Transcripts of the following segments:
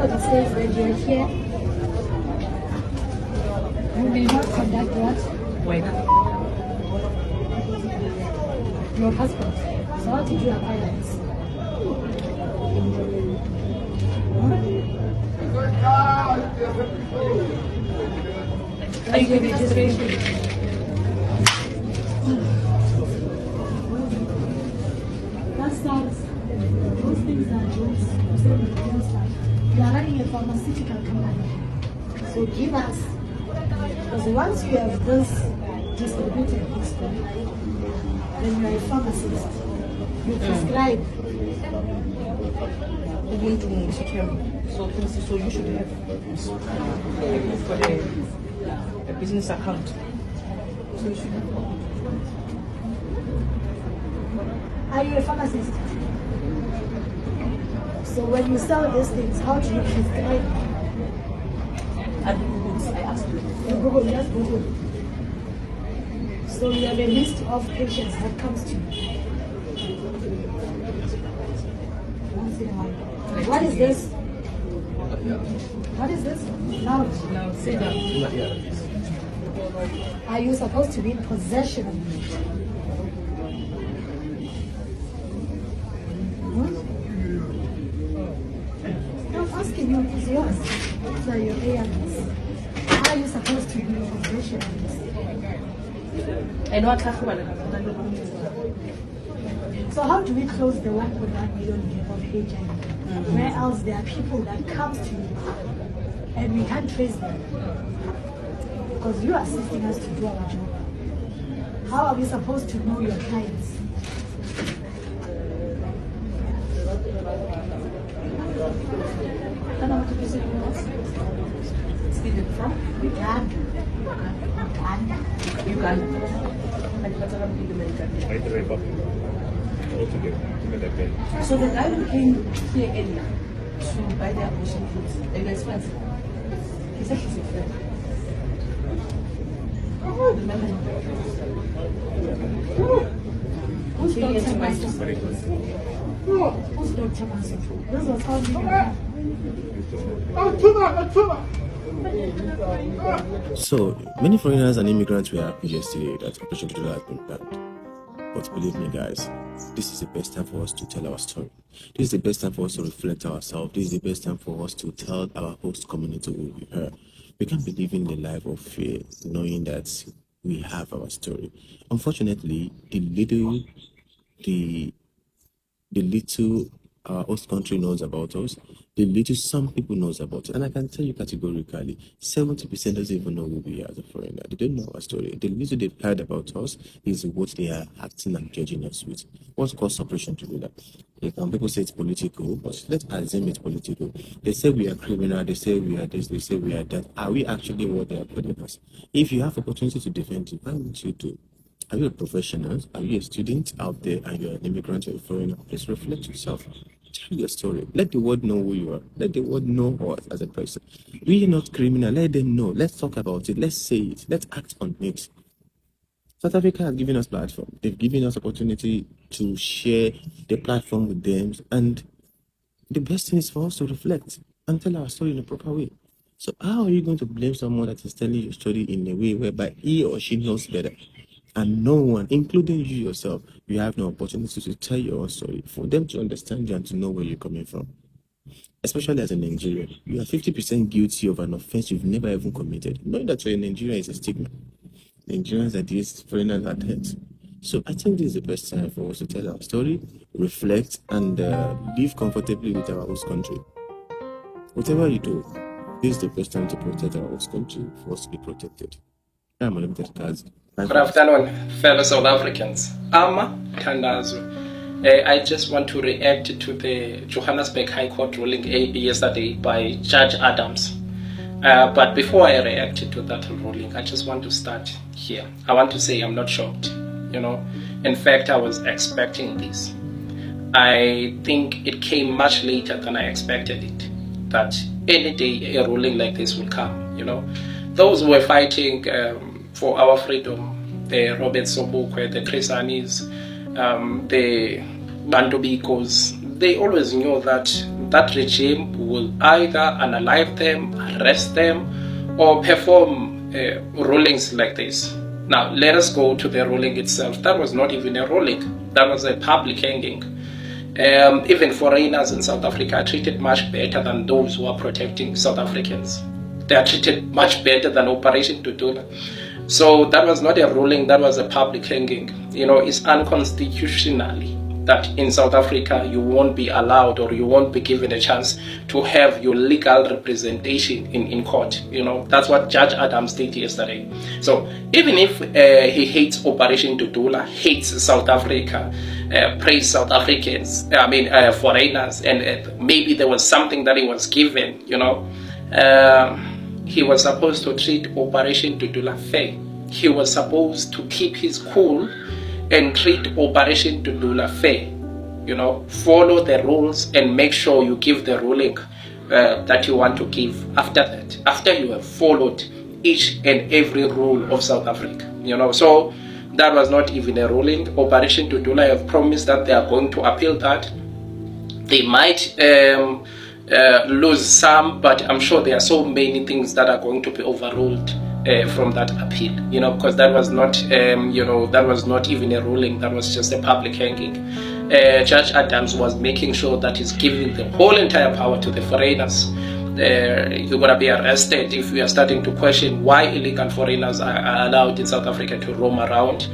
passport it says when you're here, you may not conduct what? Wait. Your passport. So how did you acquire this? Are you giving registration? That starts, those things are jokes. You are running a pharmaceutical company. So give us, because once you have this distributed history, then you are a pharmacist. You prescribe. So you should have a business account. So you should have. Are you a pharmacist? So when you sell these things, how do you prescribe? I asked you. Google, just Google. So you have a list of patients that comes to you. What is this? What is this? Now, Say that. are you supposed to be in possession of it? I'm asking you, it's yours. These are your ARVs. How are you supposed to be in possession of this? And what So how do we close the 1.1 million of HIV? Where else there are people that come to you and we can't trace them? Because you are assisting us to do our job. How are we supposed to know your clients? I don't know what to say. from? Uganda. Uganda. So the guy who came here earlier to buy the abortion clothes, they were expensive. He said he's a friend. Oh, remember him? Who's He Dr. to buy Master? Who's Dr. Master? This was how you So, many foreigners and immigrants were happy yesterday that Operation Dudula has been banned. But believe me, guys, this is the best time for us to tell our story. This is the best time for us to reflect ourselves. This is the best time for us to tell our host community who we are. We can't be living the life of fear, knowing that we have our story. Unfortunately, the little our host country knows about us, the little some people knows about it. And I can tell you categorically, 70% doesn't even know who we are as a foreigner. They don't know our story. The little they've heard about us is what they are acting and judging us with. What's caused separation to do that? People say it's political, but let's assume it's political. They say we are criminal, they say we are this, they say we are that. Are we actually what they are putting us? If you have opportunity to defend it, why won't you do? Are you a professional? Are you a student out there and you're an immigrant or a foreigner? Please reflect yourself. Tell your story. Let the world know who you are. Let the world know us as a person. We are not criminal. Let them know. Let's talk about it. Let's say it. Let's act on it. South Africa has given us platform. They've given us opportunity to share the platform with them. And the best thing is for us to reflect and tell our story in a proper way. So how are you going to blame someone that is telling your story in a way whereby he or she knows better? And no one, including you yourself, you have no opportunity to tell your own story for them to understand you and to know where you're coming from. Especially as a Nigerian, you are 50% guilty of an offense you've never even committed. Knowing that you're in Nigeria is a stigma. Nigerians are these, foreigners are that. So I think this is the best time for us to tell our story, reflect, and live comfortably with our host country. Whatever you do, this is the best time to protect our host country for us to be protected. I'm Unlimited Cards. Good afternoon, fellow South Africans. Tandazo. I just want to react to the Johannesburg High Court ruling yesterday by Judge Adams. But before I react to that ruling, I just want to start here. I want to say I'm not shocked. In fact, I was expecting this. I think it came much later than I expected it. That any day a ruling like this will come. Those who were fighting for our freedom, the Robert Sobukwe, the Chrisanis, the Bantu Bikos, they always knew that that regime will either unalive them, arrest them, or perform rulings like this. Now, let us go to the ruling itself. That was not even a ruling. That was a public hanging. Even foreigners in South Africa are treated much better than those who are protecting South Africans. They are treated much better than Operation Dudula. So that was not a ruling, that was a public hanging. It's unconstitutionally that in South Africa you won't be allowed or you won't be given a chance to have your legal representation in court. That's what Judge Adams did yesterday. So even if he hates Operation Dudula, hates South Africa, praise South Africans, foreigners, and maybe there was something that he was given, he was supposed to treat Operation Dudula fair. He was supposed to keep his cool and treat Operation Dudula fair. Follow the rules and make sure you give the ruling that you want to give after that. After you have followed each and every rule of South Africa. So that was not even a ruling. Operation Dudula have promised that they are going to appeal that. They might lose some, but I'm sure there are so many things that are going to be overruled from that appeal, because that was not, that was not even a ruling. That was just a public hanging. Judge Adams was making sure that he's giving the whole entire power to the foreigners. You're gonna be arrested if we are starting to question why illegal foreigners are allowed in South Africa to roam around.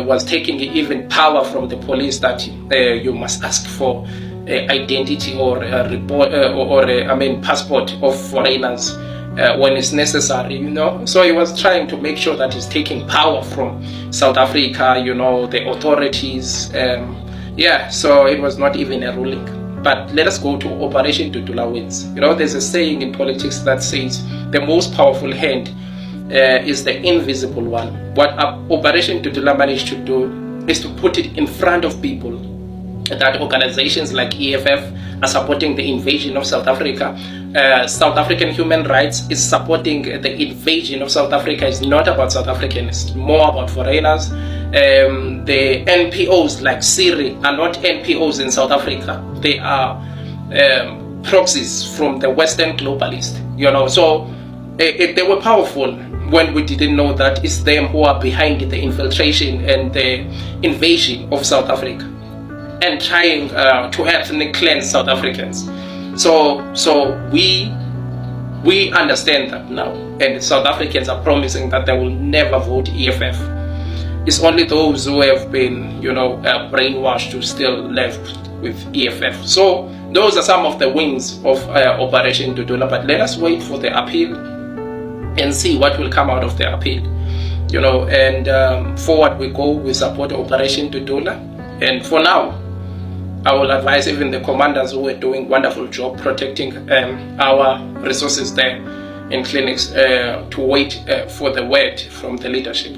Was taking even power from the police that you must ask for identity or report passport of foreigners when it's necessary. So he was trying to make sure that he's taking power from South Africa, the authorities. So it was not even a ruling. But let us go to Operation Dudula wins. There's a saying in politics that says the most powerful hand is the invisible one. What Operation Dudula managed to do is to put it in front of people that organizations like EFF are supporting the invasion of South Africa. South African human rights is supporting the invasion of South Africa. It's not about South Africans, it's more about foreigners. The NPOs like Siri are not NPOs in South Africa. They are proxies from the Western globalists. So they were powerful when we didn't know that it's them who are behind the infiltration and the invasion of South Africa and trying to ethnic cleanse South Africans. So we understand that now, and South Africans are promising that they will never vote EFF. It's only those who have been, brainwashed who still left with EFF. So those are some of the wins of Operation Dudula. But let us wait for the appeal and see what will come out of the appeal. And forward we go. We support Operation Dudula. And for now, I will advise even the commanders who are doing wonderful job protecting our resources there in clinics to wait for the word from the leadership.